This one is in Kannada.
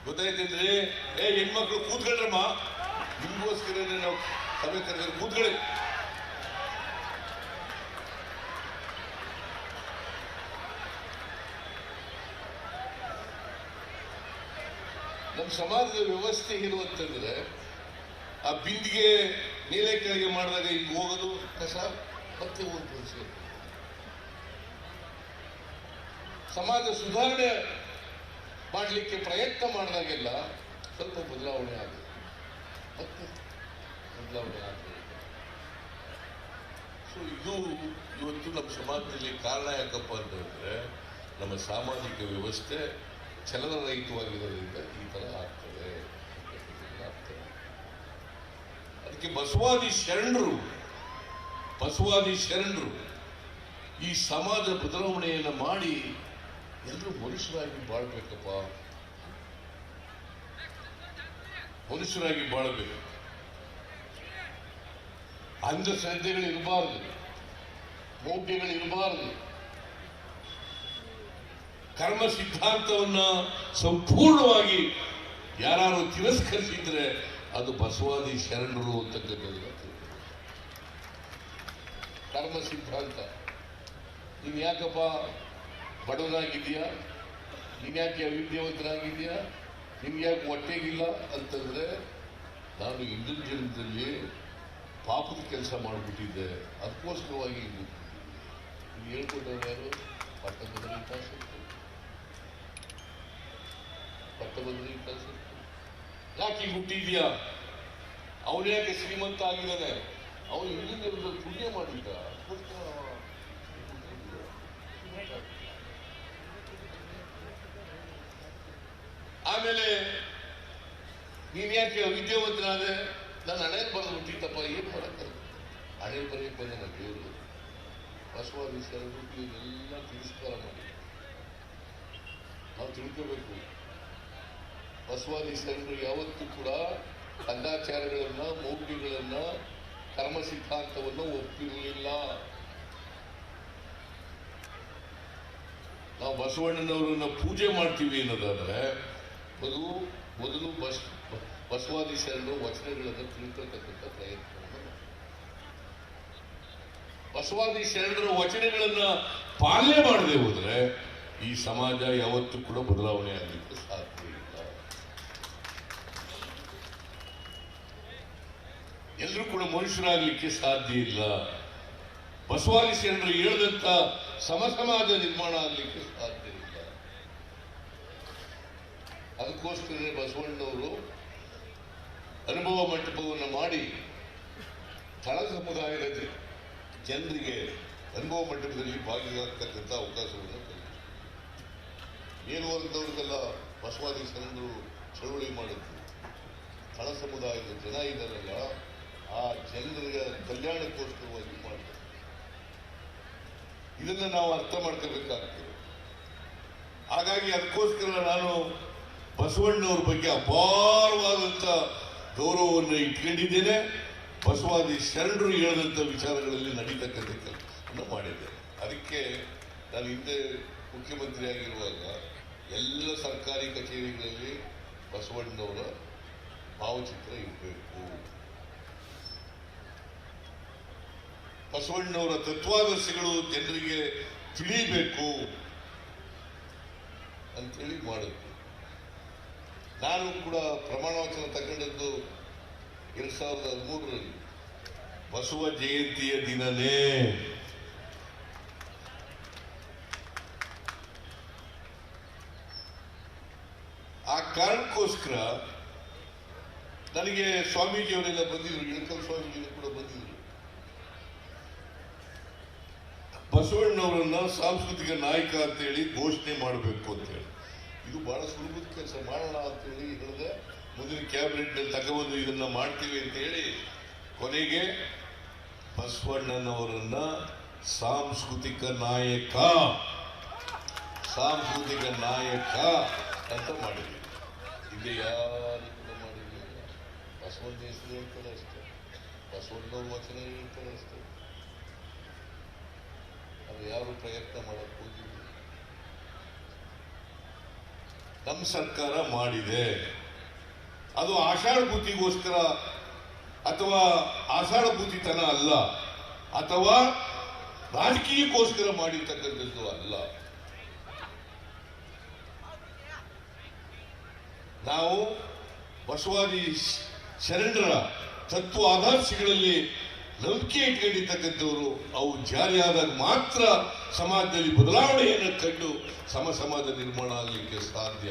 ಗೊತ್ತಾಯ್ತೇನ್ರಿ? ಹೆಣ್ಮಕ್ಳು ಕೂತ್ಕೊಳ್ರಮ್ಮ, ನಿಮ್ಗೋಸ್ಕರ ನಾವು ಸಭೆ ಕರೆದ್ರೆ ಕೂತ್ಕೊಳ್ಳಿ. ನಮ್ಮ ಸಮಾಜದ ವ್ಯವಸ್ಥೆ ಇರುವಂತಂದ್ರೆ ಆ ಬಿಂದಿಗೆ ಮೇಲೆ ಕೆಳಗೆ ಮಾಡಿದಾಗ ಈಗ ಹೋಗೋದು ಕಸ ಮತ್ತೆ ಹೋಗ್ಬೋದು. ಸಮಾಜ ಸುಧಾರಣೆ ಮಾಡಲಿಕ್ಕೆ ಪ್ರಯತ್ನ ಮಾಡಿದಾಗೆಲ್ಲ ಸ್ವಲ್ಪ ಬದಲಾವಣೆ ಆಗುತ್ತೆ, ಮತ್ತೆ ಬದಲಾವಣೆ ಆಗುತ್ತೆ. ಸೊ ಇದು ಇವತ್ತು ನಮ್ಮ ಸಮಾಜದಲ್ಲಿ ಕಾರಣ ಯಾಕಪ್ಪ ಅಂತಂದ್ರೆ ನಮ್ಮ ಸಾಮಾಜಿಕ ವ್ಯವಸ್ಥೆ ಚಲನರಹಿತವಾಗಿರೋದ್ರಿಂದ ಈ ತರ ಆಗ್ತದೆ. ಅದಕ್ಕೆ ಬಸವಾದಿ ಶರಣರು ಈ ಸಮಾಜ ಬದಲಾವಣೆಯನ್ನು ಮಾಡಿ ಎಲ್ಲರೂ ಮನುಷ್ಯರಾಗಿ ಬಾಳ್ಬೇಕಪ್ಪ, ಮನುಷ್ಯರಾಗಿ ಬಾಳ್ಬೇಕು. ಅಂಧಶ್ರದ್ಧೆಗಳಿರಬಾರದು, ಮೌಢ್ಯಗಳಿರಬಾರದು. ಕರ್ಮ ಸಿದ್ಧಾಂತವನ್ನ ಸಂಪೂರ್ಣವಾಗಿ ಯಾರು ತಿರಸ್ಕರಿಸಿದ್ರೆ ಅದು ಬಸವಾದಿ ಶರಣರು ಅಂತಕ್ಕಂಥದ್ದು. ಕರ್ಮ ಸಿದ್ಧಾಂತ, ನೀನ್ ಯಾಕಪ್ಪ ಬಡವನಾಗಿದ್ದೀಯಾ, ನೀನ್ ಯಾಕೆ ಅವಿದ್ಯಾವಂತನಾಗಿದ್ದೀಯಾ, ನಿನ್ಗೆ ಯಾಕೆ ಹೊಟ್ಟೆಗಿಲ್ಲ ಅಂತಂದ್ರೆ ನಾನು ಹಿಂದಿನ ಜನ್ಮದಲ್ಲಿ ಪಾಪದ ಕೆಲಸ ಮಾಡಿಬಿಟ್ಟಿದ್ದೆ, ಅದಕ್ಕೋಸ್ಕರವಾಗಿ ಹೇಳ್ಕೊಟ್ಟವ್ರು ಯಾರು? ಪಟ್ಟಭದ್ರಿ ಕಲ್ಸ ಯಾಕೆ ಹುಟ್ಟಿದ್ಯಾ, ಅವನು ಯಾಕೆ ಶ್ರೀಮಂತ ಆಗಿದ್ದಾನೆ, ಅವನು ಹಿಂದಿನ ಪುಣ್ಯ ಮಾಡಿದ್ದ, ಆಮೇಲೆ ನೀನ್ ಯಾಕೆ ವಿದ್ಯಾವಂತನಾದೆ, ನಾನು ಹಣೆಯಲ್ಲಿ ಬರೆದು ಬಿಟ್ಟಿತ್ತಪ್ಪ, ಏನ್ ಮಾಡಕ್ಕ ಹಣೆಯಲ್ಲಿ ಬರೆಯಕ್ಕೆ ಬಂದ ನಾನು ದೇವರು. ಬಸವಾದಿ ಶರಣರು ಎಲ್ಲ ತಿರಸ್ಕಾರ ಮಾಡಿ ನಾವು ತಿಳ್ಕೋಬೇಕು. ಬಸವಾದಿ ಶರಣರು ಯಾವತ್ತೂ ಕೂಡ ಕಂದಾಚಾರಗಳನ್ನ, ಮೌಢ್ಯಗಳನ್ನ, ಕರ್ಮ ಸಿದ್ಧಾಂತವನ್ನು ಒಪ್ಪಿರಲಿಲ್ಲ. ನಾವು ಬಸವಣ್ಣನವರನ್ನ ಪೂಜೆ ಮಾಡ್ತೀವಿ ಅನ್ನೋದಾದ್ರೆ ಮೊದಲು ಬಸವಾದಿ ಶರಣರು ವಚನಗಳನ್ನು ತಿಳ್ಕೊಳ್ತಕ್ಕಂಥ ಪ್ರಯತ್ನವನ್ನು, ಬಸವಾದಿ ಶರಣರ ವಚನಗಳನ್ನ ಪಾಲನೆ ಮಾಡದೆ ಹೋದ್ರೆ ಈ ಸಮಾಜ ಯಾವತ್ತೂ ಕೂಡ ಬದಲಾವಣೆ ಆಗಲಿಕ್ಕೆ ಸಾಧ್ಯ ಇಲ್ಲ. ಎಲ್ಲರೂ ಕೂಡ ಮನುಷ್ಯರಾಗಲಿಕ್ಕೆ ಸಾಧ್ಯ ಇಲ್ಲ. ಬಸವಾದಿ ಶರಣರು ಹೇಳಿದಂತ ಸಮಾಜ ನಿರ್ಮಾಣ ಆಗಲಿಕ್ಕೆ ಸಾಧ್ಯ ಇಲ್ಲ. ಅದಕ್ಕೋಸ್ಕರ ಬಸವಣ್ಣವರು ಅನುಭವ ಮಂಟಪವನ್ನು ಮಾಡಿ ತಳ ಸಮುದಾಯದ ಜನರಿಗೆ ಅನುಭವ ಮಂಟಪದಲ್ಲಿ ಭಾಗಿಯಾಗತಕ್ಕಂಥ ಅವಕಾಶವನ್ನು ಕಲ್ಪಿಸಿದರು. ಮೇಲ್ವರ್ಗದವ್ರಿಗೆಲ್ಲ ಬಸವಾದಿ ಶರಣರು ಚಳವಳಿ ಮಾಡಿದ್ರು. ತಳ ಸಮುದಾಯದ ಜನ ಇದ್ದಾರಲ್ಲ, ಆ ಜನರ ಕಲ್ಯಾಣಕ್ಕೋಸ್ಕರವಾಗಿ ಮಾಡ್ತಾರೆ. ಇದನ್ನ ನಾವು ಅರ್ಥ ಮಾಡ್ಕೋಬೇಕಾಗ್ತದೆ. ಹಾಗಾಗಿ ಅದಕ್ಕೋಸ್ಕರ ನಾನು ಬಸವಣ್ಣವ್ರ ಬಗ್ಗೆ ಅಪಾರವಾದಂತ ಗೌರವವನ್ನು ಇಟ್ಕೊಂಡಿದ್ದೇನೆ. ಬಸವಾದಿ ಶರಣರು ಹೇಳಿದಂಥ ವಿಚಾರಗಳಲ್ಲಿ ನಡೀತಕ್ಕಂಥ ಕೆಲಸವನ್ನು ಮಾಡಿದ್ದೇನೆ. ಅದಕ್ಕೆ ನಾನು ಹಿಂದೆ ಮುಖ್ಯಮಂತ್ರಿ ಆಗಿರುವಾಗ ಎಲ್ಲ ಸರ್ಕಾರಿ ಕಚೇರಿಗಳಲ್ಲಿ ಬಸವಣ್ಣವರ ಭಾವಚಿತ್ರ ಇರಬೇಕು, ಬಸವಣ್ಣವರ ತತ್ವಾದರ್ಶಗಳು ಜನರಿಗೆ ತಿಳಿಬೇಕು ಅಂತೇಳಿ ಮಾಡಿದ್ರು. ನಾನು ಕೂಡ ಪ್ರಮಾಣ ವಚನ ತಗೊಂಡದ್ದು 2013ರಲ್ಲಿ ಬಸವ ಜಯಂತಿಯ ದಿನನೇ. ಆ ಕಾರಣಕ್ಕೋಸ್ಕರ ನನಗೆ ಸ್ವಾಮೀಜಿಯವರೆಲ್ಲ ಬಂದಿದ್ರು, ಇಳಕಲ್ ಸ್ವಾಮೀಜಿಯವರು ಕೂಡ ಬಂದಿದ್ರು. ಬಸವಣ್ಣವರನ್ನ ಸಾಂಸ್ಕೃತಿಕ ನಾಯಕ ಅಂತೇಳಿ ಘೋಷಣೆ ಮಾಡಬೇಕು ಅಂತೇಳಿ. ಇದು ಬಹಳ ಸುಲಭದ ಕೆಲಸ, ಮಾಡೋಣ ಅಂತೇಳಿ ಹೇಳಿದೆ. ಮುಂದಿನ ಕ್ಯಾಬಿನೆಟ್ ನಲ್ಲಿ ತಗೊಂಡು ಇದನ್ನ ಮಾಡ್ತೀವಿ ಅಂತ ಹೇಳಿ ಕೊನೆಗೆ ಬಸವಣ್ಣನವರನ್ನ ಸಾಂಸ್ಕೃತಿಕ ನಾಯಕ ಅಂತ ಮಾಡಿದ್ವಿ. ಇಲ್ಲಿ ಯಾರು ಕೂಡ ಮಾಡಿರಲಿಲ್ಲ. ಬಸವಣ್ಣ ಹೆಸರು ಹೇಳ್ತಾರೆ ಅಷ್ಟೇ, ಬಸವಣ್ಣವ್ರ ವಚನ ಹೇಳ್ತಾರೆ ಅಷ್ಟೇ. ಅದು ಯಾರು ಪ್ರಯತ್ನ ಮಾಡಕ್ ಹೋಗಿಲ್ಲ. ನಮ್ಮ ಸರ್ಕಾರ ಮಾಡಿದೆ. ಅದು ಆಷಾಢಭೂತಿಗೋಸ್ಕರ ಅಥವಾ ಆಷಾಢಭೂತಿತನ ಅಲ್ಲ, ಅಥವಾ ರಾಜಕೀಯಕ್ಕೋಸ್ಕರ ಮಾಡಿರ್ತಕ್ಕಂಥದ್ದು ಅಲ್ಲ. ನಾವು ಬಸವಾದಿ ಶರಣರ ತತ್ವ ಆದರ್ಶಗಳಲ್ಲಿ ನಂಬಿಕೆ ಇಟ್ಕೊಂಡಿರ್ತಕ್ಕಂಥವ್ರು. ಅವು ಜಾರಿಯಾದಾಗ ಮಾತ್ರ ಸಮಾಜದಲ್ಲಿ ಬದಲಾವಣೆಯನ್ನು ಕಂಡು ಸಮಾಜ ನಿರ್ಮಾಣ ಆಗಲಿಕ್ಕೆ ಸಾಧ್ಯ.